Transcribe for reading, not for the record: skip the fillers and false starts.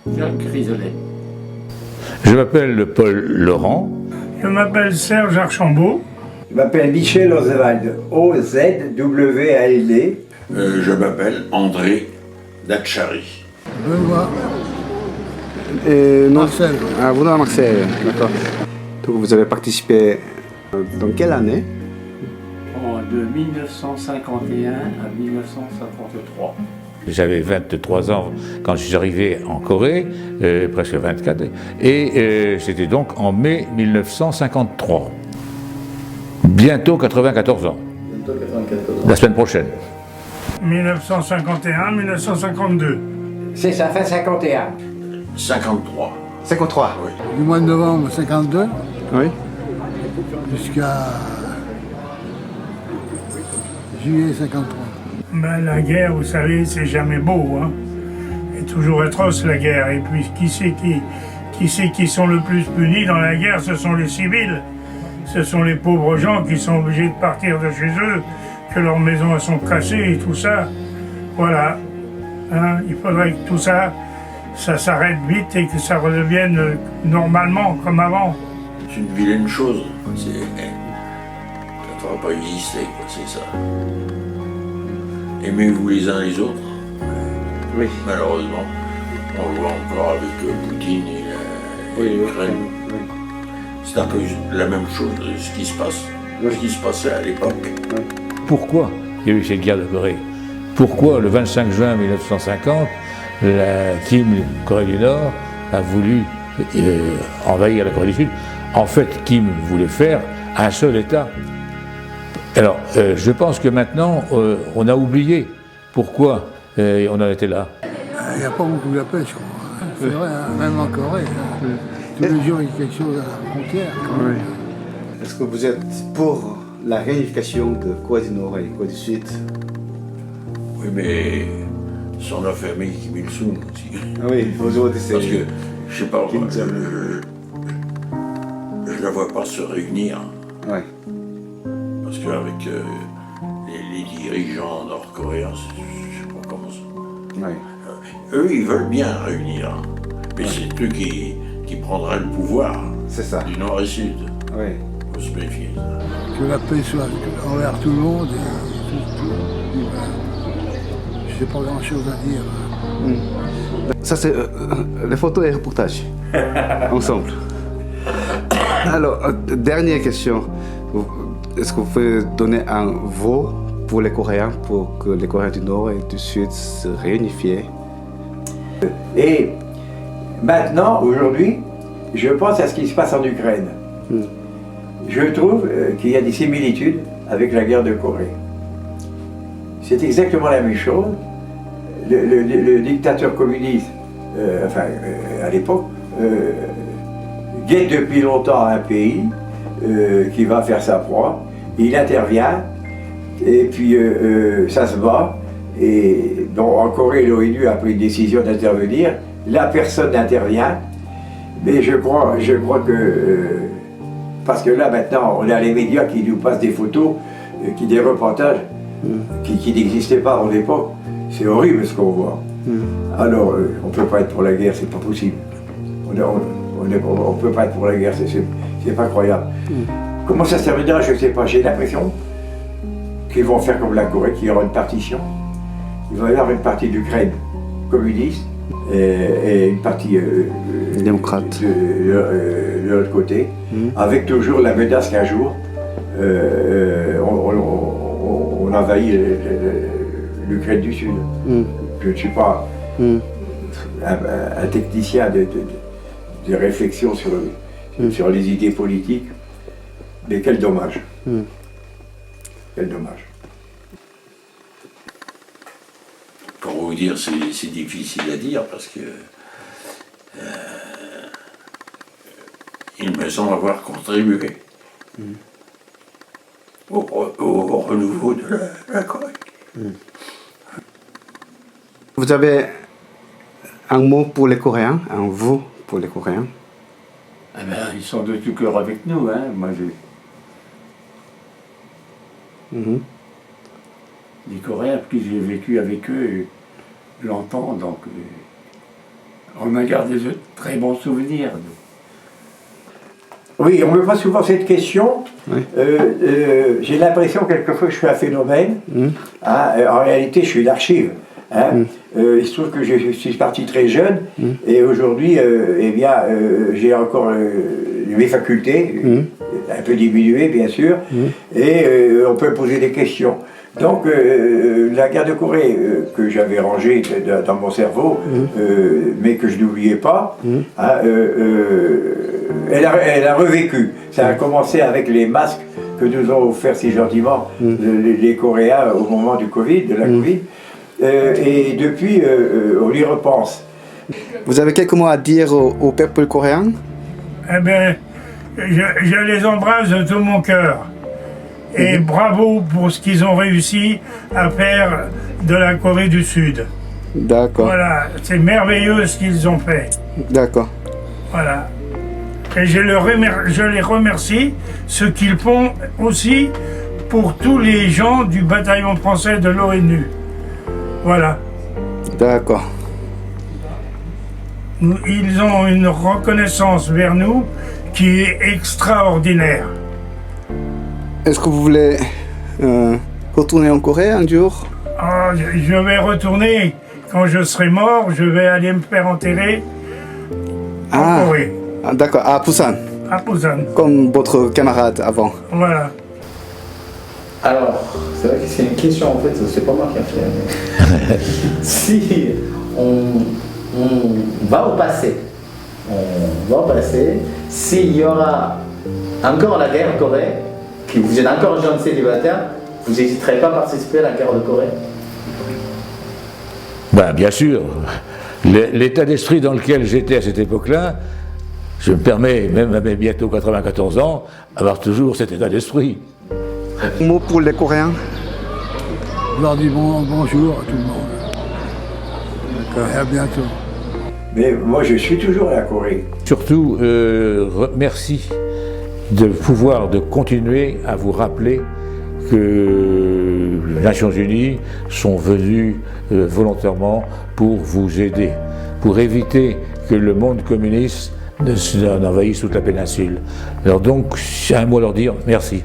Jacques Grisolet. Je m'appelle Paul Laurent. Je m'appelle Serge Archambault. Je m'appelle Michel Ozwald, O-Z-W-A-L-D. Je m'appelle André Dachary. Benoît. Marcel. Ah, vous, Marcel, d'accord. Donc vous avez participé dans quelle année? De 1951 à 1953. J'avais 23 ans quand je suis arrivé en Corée, presque 24, et c'était donc en mai 1953. Bientôt 94 ans. Bientôt 94 ans. La semaine prochaine. 1951-1952. C'est ça, fin 51. 53. 53. Oui. Du mois de novembre 52 Oui. jusqu'à juillet 53. Ben, la guerre, vous savez, c'est jamais beau, hein. C'est toujours atroce, la guerre. Et puis, qui c'est qui sont le plus punis dans la guerre? Ce sont les civils. Ce sont les pauvres gens qui sont obligés de partir de chez eux, que leurs maisons sont cassées et tout ça. Voilà. Hein, il faudrait que tout ça, ça s'arrête vite et que ça redevienne normalement, comme avant. C'est une vilaine chose. Ça ne devrait pas exister, quoi, c'est ça. Aimez-vous les uns les autres. Oui. Malheureusement, on le voit encore avec Poutine et l'Ukraine. Oui. C'est un peu la même chose, ce qui se passe, ce qui se passait à l'époque. Pourquoi il y a eu cette guerre de Corée? Pourquoi le 25 juin 1950, Kim, Corée du Nord, a voulu envahir la Corée du Sud? En fait, Kim voulait faire un seul État. Alors, je pense que maintenant, on a oublié pourquoi on en était là. Il n'y a pas beaucoup de la pêche, je crois. C'est vrai, hein, même en Corée. Hein. Tous les jours, il y a quelque chose à la frontière. Oui. Est-ce que vous êtes pour la réunification de Corée du Nord et Corée du Sud? Oui, mais s'en a fermé Kim Il-sung aussi. Ah oui, aujourd'hui c'est... Parce que, je sais pas, Kim moi, Jong. je la vois pas se réunir. Oui. Parce qu'avec les dirigeants nord-coréens, je sais pas comment ça. Oui. Eux, ils veulent bien réunir. Mais c'est eux qui prendraient le pouvoir C'est ça. du nord et sud. Oui. Faut se méfier. Que la paix soit envers tout le monde. Et je n'ai pas grand-chose à dire. Ça c'est les photos et les reportages. Ensemble. Alors, dernière question. Est-ce que vous pouvez donner un mot pour les Coréens, pour que les Coréens du Nord et du Sud se réunifient? Et maintenant, aujourd'hui, je pense à ce qui se passe en Ukraine. Je trouve qu'il y a des similitudes avec la guerre de Corée. C'est exactement la même chose. Le dictateur communiste, à l'époque, guette depuis longtemps un pays qui va faire sa proie. Il intervient, et puis ça se bat. Et bon, en Corée, l'ONU a pris une décision d'intervenir. La personne n'intervient. Mais je crois que... parce que là, maintenant, on a les médias qui nous passent des photos, des reportages qui n'existaient pas à l'époque. C'est horrible ce qu'on voit. Alors, on ne peut pas être pour la guerre, c'est pas possible. On ne peut pas être pour la guerre, c'est pas croyable. Comment ça se terminera, je ne sais pas. J'ai l'impression qu'ils vont faire comme la Corée, qu'il y aura une partition. Il va y avoir une partie d'Ukraine communiste et une partie démocrate de l'autre côté, avec toujours la menace qu'un jour on envahit l'Ukraine du Sud. Je ne suis pas un technicien de réflexion sur les idées politiques, mais quel dommage. Quel dommage. Pour vous dire, c'est difficile à dire parce que il me semble avoir contribué au renouveau de la Corée. Vous avez un mot pour les Coréens, un vous pour les Coréens? Eh ben, ils sont de tout cœur avec nous, hein. Moi, les Coréens, puis j'ai vécu avec eux longtemps, donc On a gardé de très bons souvenirs. Nous. Oui, on me pose souvent cette question. Oui. J'ai l'impression quelquefois que je suis un phénomène. Hein, en réalité, je suis l'archive. Hein. Il se trouve que je suis parti très jeune et aujourd'hui, eh bien, j'ai encore mes facultés, un peu diminuées bien sûr, et on peut poser des questions. Donc la guerre de Corée que j'avais rangée dans mon cerveau, mais que je n'oubliais pas, hein, elle a revécu. Ça a commencé avec les masques que nous ont offerts si gentiment les Coréens au moment du Covid, de la Covid. Et depuis, on y repense. Vous avez quelques mots à dire au peuple coréen? Eh bien, je les embrasse de tout mon cœur. Et bravo pour ce qu'ils ont réussi à faire de la Corée du Sud. D'accord. Voilà, c'est merveilleux ce qu'ils ont fait. D'accord. Voilà. Et je les remercie, ce qu'ils font aussi pour tous les gens du bataillon français de l'ONU. Voilà. D'accord. Ils ont une reconnaissance vers nous qui est extraordinaire. Est-ce que vous voulez retourner en Corée un jour? Ah, je vais retourner. Quand je serai mort, je vais aller me faire enterrer en Corée. Ah, d'accord, à Busan, À Busan. comme votre camarade avant. Voilà. Alors, c'est vrai que c'est une question en fait, c'est pas moi qui a fait. Mais... si on va au passé, s'il y aura encore la guerre en Corée, que vous êtes encore jeune célibataire, vous n'hésiterez pas à participer à la guerre de Corée? Ben, bien sûr. L'état d'esprit dans lequel j'étais à cette époque-là, je me permets, même à mes bientôt 94 ans, avoir toujours cet état d'esprit. Un mot pour les Coréens? Je leur dis bonjour à tout le monde. Et à bientôt. Mais moi, je suis toujours à la Corée. Surtout, merci de pouvoir de continuer à vous rappeler que les Nations Unies sont venues volontairement pour vous aider, pour éviter que le monde communiste n'envahisse toute la péninsule. Alors donc, j'ai un mot à leur dire, merci.